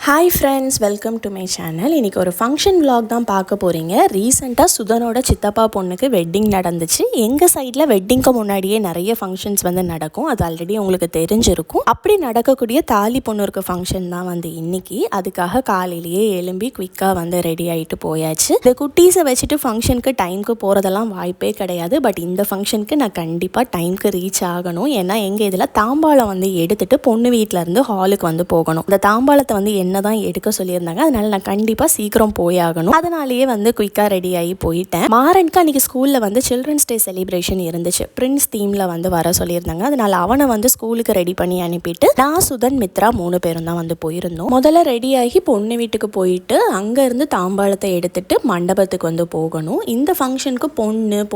Hi friends, welcome to my channel. இன்றைக்கி ஒரு function vlog தான் பார்க்க போகிறீங்க. ரீசெண்டாக சுதனோட சித்தப்பா பொண்ணுக்கு வெட்டிங் நடந்துச்சு. எங்கள் சைடில் வெட்டிங்க்கு முன்னாடியே நிறைய ஃபங்க்ஷன்ஸ் நடக்கும். அது ஆல்ரெடி உங்களுக்கு தெரிஞ்சிருக்கும். அப்படி நடக்கக்கூடிய தாலி பொண்ணுக்கு ஃபங்க்ஷன் தான் இன்றைக்கி. அதுக்காக காலையிலேயே எழும்பி குயிக்காக ரெடி ஆகிட்டு போயாச்சு. இந்த குட்டீஸை வச்சுட்டு ஃபங்க்ஷனுக்கு டைமுக்கு போகிறதெல்லாம் வாய்ப்பே கிடையாது. பட் இந்த ஃபங்க்ஷனுக்கு நான் கண்டிப்பாக டைமுக்கு ரீச் ஆகணும். ஏன்னா எங்கள் இதில் தாம்பாளம் எடுத்துகிட்டு பொண்ணு வீட்டிலேருந்து ஹாலுக்கு போகணும். இந்த தாம்பாளத்தை என்னதான் எடுக்க சொல்லியிருந்தாங்க. அதனால நான் கண்டிப்பாக சீக்கிரம் போயாகணும். அதனாலேயே குயிக்காக ரெடி ஆகி போயிட்டேன். மாறனுக்கு அன்றைக்கி ஸ்கூலில் சில்ட்ரன்ஸ் டே செலிப்ரேஷன் இருந்துச்சு. பிரின்ஸ் தீமில் வர சொல்லியிருந்தாங்க. அதனால அவனை ஸ்கூலுக்கு ரெடி பண்ணி அனுப்பிட்டு நான் சுதன் மித்ரா 3 பேரும் தான் போயிருந்தோம். முதல்ல ரெடி ஆகி பொண்ணு வீட்டுக்கு போயிட்டு அங்கேருந்து தாம்பாளத்தை எடுத்துட்டு மண்டபத்துக்கு போகணும். இந்த ஃபங்க்ஷனுக்கு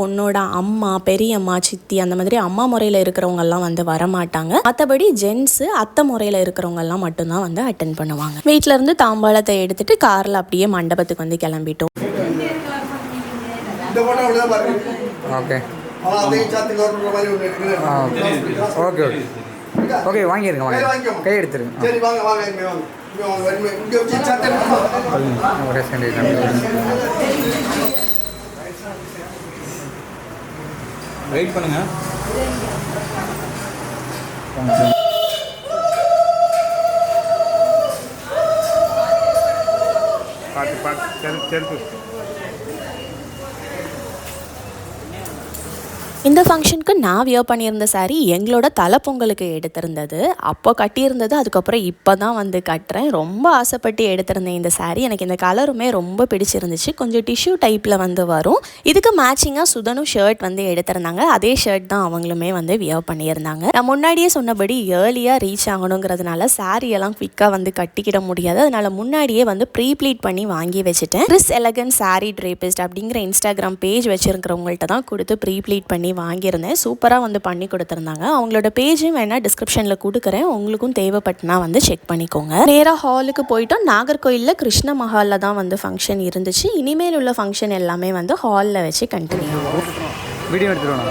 பொண்ணோட அம்மா, பெரியம்மா, சித்தி அந்த மாதிரி அம்மா முறையில் இருக்கிறவங்கெல்லாம் வரமாட்டாங்க. மற்றபடி ஜென்ஸு அத்தை முறையில் இருக்கிறவங்கெல்லாம் மட்டும்தான் அட்டென்ட் பண்ணுவாங்க. வீட்டில இருந்து தாம்பாளத்தை எடுத்துட்டு கார்ல அப்படியே மண்டபத்துக்கு கிளம்பிட்டோம். ஓகே வாங்கிருங்க, கை எடுத்துருங்க. வெயிட் பண்ணுங்க. இந்த ஃபங்க்ஷனுக்கு நான் வியர் பண்ணியிருந்த சாரீ எங்களோட தலை பொங்கலுக்கு எடுத்திருந்தது. அப்போ கட்டியிருந்தது. அதுக்கப்புறம் இப்போ தான் கட்டுறேன். ரொம்ப ஆசைப்பட்டு எடுத்திருந்தேன் இந்த சாரீ. எனக்கு இந்த கலருமே ரொம்ப பிடிச்சிருந்துச்சு. கொஞ்சம் டிஷ்யூ டைப்பில் வரும். இதுக்கு மேட்சிங்காக சுதனும் ஷர்ட் எடுத்திருந்தாங்க. அதே ஷர்ட் தான் அவங்களுமே வியர் பண்ணியிருந்தாங்க. நான் முன்னாடியே சொன்னபடி ஏர்லியாக ரீச் ஆகணுங்கிறதுனால சாரியெல்லாம் குவிக்காக கட்டிக்கிட முடியாது. அதனால் முன்னாடியே ப்ரீ ப்ளீட் பண்ணி வாங்கி வச்சுட்டேன். கிறிஸ் எலகன்ட் சாரீ ட்ரேபிஸ்ட் அப்படிங்கிற இன்ஸ்டாகிராம் பேஜ் வச்சுருக்கிறவங்கள்ட்ட தான் கொடுத்து ப்ரீ ப்ளீட் பண்ணி வாங்கியிருந்தேன். சூப்பராக பண்ணி கொடுத்துருந்தாங்க. அவங்களோட பேஜும் வேணால் டிஸ்கிரிப்ஷனில் கொடுக்குறேன். உங்களுக்கும் தேவைப்பட்டுனா செக் பண்ணிக்கோங்க. நேராக ஹாலுக்கு போயிட்டோம். நாகர்கோயிலில் கிருஷ்ண மஹாலில் தான் ஃபங்க்ஷன் இருந்துச்சு. இனிமேல் உள்ள ஃபங்க்ஷன் எல்லாமே ஹாலில் வச்சு கண்டினியூ ஆகும். வீடியோ எடுத்துருவோம்.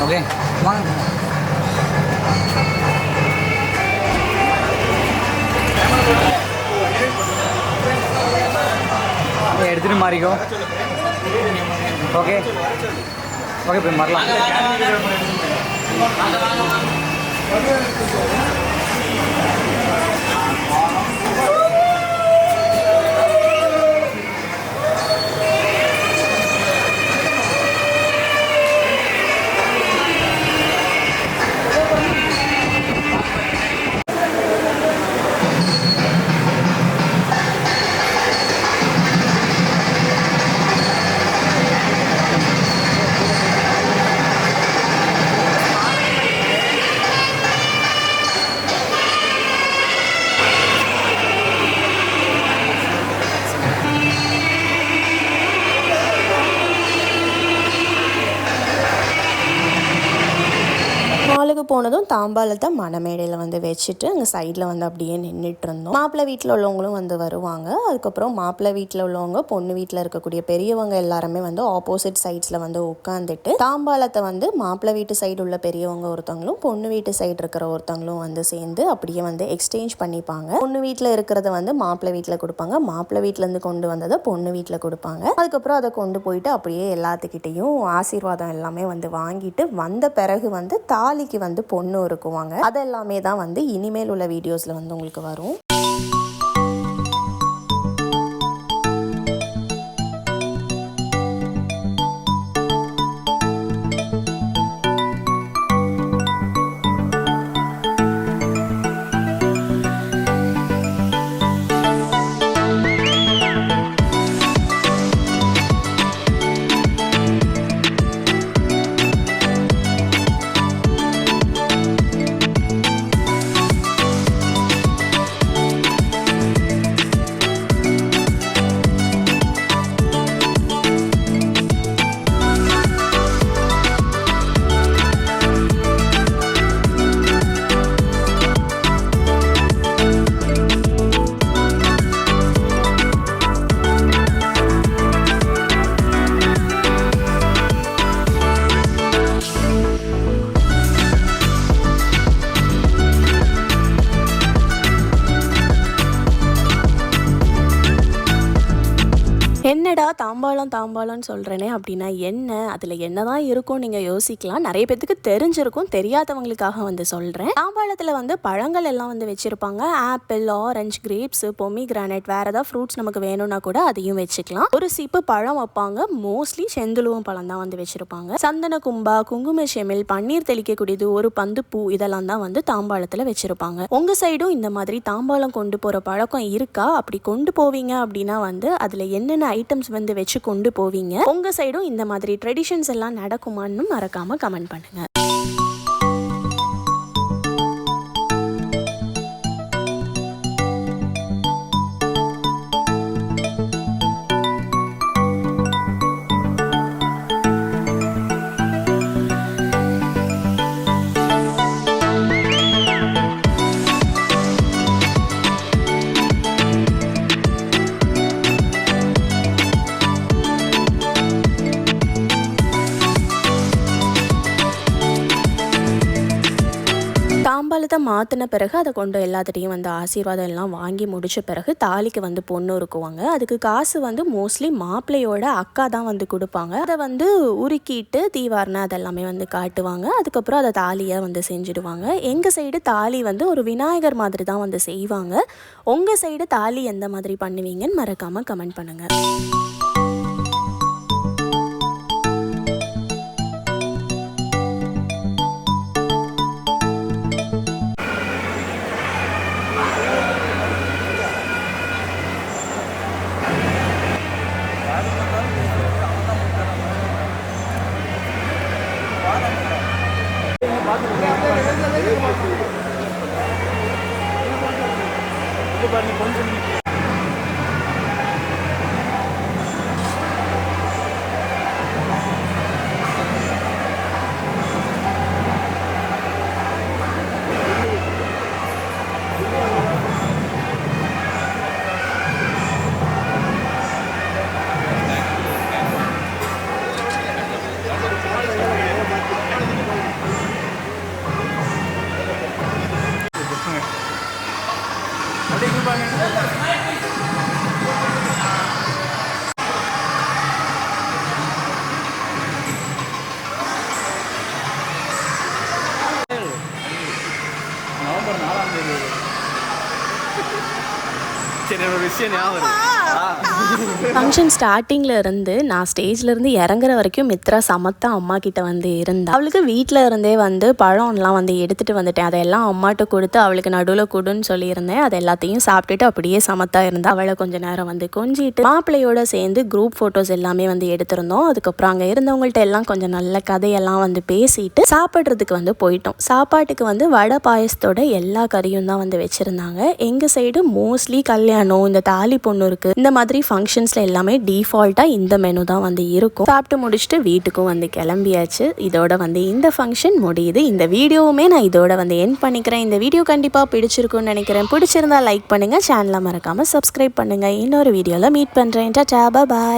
ஓகே வாங்க. எடுத்துட்டு மாறிக்கோ. ஓகே ஓகே போய் மாறலாம். ஹாலுக்கு போனதும் தாம்பாளத்தை மணமேடையில் வச்சுட்டு அங்கே சைடில் அப்படியே நின்றுட்டு இருந்தோம். மாப்பிள்ளை வீட்டில் உள்ளவங்களும் வருவாங்க. அதுக்கப்புறம் மாப்பிள்ளை வீட்டில் உள்ளவங்க பொண்ணு வீட்டில் இருக்கக்கூடிய பெரியவங்க எல்லாருமே ஆப்போசிட் சைட்ஸில் உட்காந்துட்டு தாம்பாளத்தை மாப்பிள்ளை வீட்டு சைடு உள்ள பெரியவங்க ஒருத்தவங்களும் பொண்ணு வீட்டு சைடு இருக்கிற ஒருத்தவங்களும் சேர்ந்து அப்படியே எக்ஸ்சேஞ்ச் பண்ணிப்பாங்க. பொண்ணு வீட்டில் இருக்கிறத மாப்பிள்ளை வீட்டில் கொடுப்பாங்க. மாப்பிள்ளை வீட்டிலேருந்து கொண்டு வந்ததை பொண்ணு வீட்டில் கொடுப்பாங்க. அதுக்கப்புறம் அதை கொண்டு போயிட்டு அப்படியே எல்லாத்துக்கிட்டையும் ஆசீர்வாதம் எல்லாமே வாங்கிட்டு வந்த பிறகு தாலிக்கு பொண்ணு இருக்குவாங்க. அதெல்லாமே தான் இனிமேல் உள்ள வீடியோஸ்ல உங்களுக்கு வரும். என்னடா தாம்பாளம்னு சொல்கிறேனே அப்படின்னா என்ன, அதில் என்ன தான் இருக்கும் நீங்கள் யோசிக்கலாம். நிறைய பேத்துக்கு தெரிஞ்சிருக்கும், தெரியாதவங்களுக்காக வந்து சொல்கிறேன். தாம்பாளத்தில் வந்து பழங்கள் எல்லாம் வந்து வச்சுருப்பாங்க. ஆப்பிள், ஆரஞ்சு, கிரேப்ஸு, பொமிகிரானட், வேறு ஏதாவது ஃப்ரூட்ஸ் நமக்கு வேணும்னா கூட அதையும் வச்சுக்கலாம். ஒரு சீப்பு பழம் வைப்பாங்க. மோஸ்ட்லி செந்துழுவம் பழம் தான் வந்து வச்சுருப்பாங்க. சந்தன கும்பா, குங்கும செமில், பன்னீர் தெளிக்கக்கூடியது, ஒரு பந்து பூ, இதெல்லாம் தான் வந்து தாம்பாளத்தில் வச்சுருப்பாங்க. உங்கள் சைடும் இந்த மாதிரி தாம்பாளம் கொண்டு போகிற பழக்கம் இருக்கா? அப்படி கொண்டு போவீங்க அப்படின்னா வந்து அதில் என்னென்ன ஐட்டம்ஸ் வந்து வச்சு கொண்டு போவீங்க? உங்கள் சைடும் இந்த மாதிரி ட்ரெடிஷன்ஸ் எல்லாம் நடக்குமான்னு மறக்காமல் கமெண்ட் பண்ணுங்கள். தாம்பாளத்தை மாற்றின பிறகு அதை கொண்டு எல்லாத்திட்டையும் வந்து ஆசீர்வாதம் எல்லாம் வாங்கி முடித்த பிறகு தாலிக்கு வந்து பொண்ணு இருக்குவாங்க. அதுக்கு காசு வந்து மோஸ்ட்லி மாப்பிள்ளையோட அக்கா தான் வந்து கொடுப்பாங்க. அதை வந்து உருக்கிட்டு தீவாரணை அதெல்லாமே வந்து காட்டுவாங்க. அதுக்கப்புறம் அதை தாலியாக வந்து செஞ்சுடுவாங்க. எங்கள் சைடு தாலி வந்து ஒரு விநாயகர் மாதிரி தான் வந்து செய்வாங்க. உங்கள் சைடு தாலி எந்த மாதிரி பண்ணுவீங்கன்னு மறக்காமல் கமெண்ட் பண்ணுங்கள். நவம்பர் 4ஆம் தேதி சரி ஒரு விஷயம் ஞாபகம். ஃபங்க்ஷன் ஸ்டார்டிங்கில் இருந்து நான் ஸ்டேஜ்லேருந்து இறங்குற வரைக்கும் மித்ரா சமத்தா அம்மா கிட்ட வந்து இருந்தா. அவளுக்கு வீட்டில் இருந்தே வந்து பழம்லாம் வந்து எடுத்துகிட்டு வந்துட்டேன். அதெல்லாம் அம்மாட்ட கொடுத்து அவளுக்கு நடுவில் கொடுன்னு சொல்லியிருந்தேன். அது எல்லாத்தையும் சாப்பிட்டுட்டு அப்படியே சமத்தா இருந்தா. அவளை கொஞ்சம் நேரம் வந்து கொஞ்சிட்டு மாப்பிள்ளையோட சேர்ந்து குரூப் ஃபோட்டோஸ் எல்லாமே வந்து எடுத்திருந்தோம். அதுக்கப்புறம் அங்கே இருந்தவங்கள்ட்ட எல்லாம் கொஞ்சம் நல்ல கதையெல்லாம் வந்து பேசிட்டு சாப்பிட்றதுக்கு வந்து போயிட்டோம். சாப்பாட்டுக்கு வந்து வடை பாயசத்தோட எல்லா கறியும் தான் வந்து வச்சுருந்தாங்க. எங்கள் சைடு மோஸ்ட்லி கல்யாணம், இந்த தாலி பொண்ணு இருக்குது, இந்த மாதிரி ஃபங்க்ஷன்ஸில் எல்லாமே டிஃபால்ட்டாக இந்த மெனு தான் வந்து இருக்கும். சாப்பிட்டு முடிச்சுட்டு வீட்டுக்கும் வந்து கிளம்பியாச்சு. இதோட வந்து இந்த ஃபங்க்ஷன் முடியுது. இந்த வீடியோவுமே நான் இதோட வந்து எண்ட் பண்ணிக்கிறேன். இந்த வீடியோ கண்டிப்பாக பிடிச்சிருக்குன்னு நினைக்கிறேன். பிடிச்சிருந்தா லைக் பண்ணுங்கள், சேனலை மறக்காமல் சப்ஸ்கிரைப் பண்ணுங்கள். இன்னொரு வீடியோவில் மீட் பண்ணுறேன். டாடா, பாய்.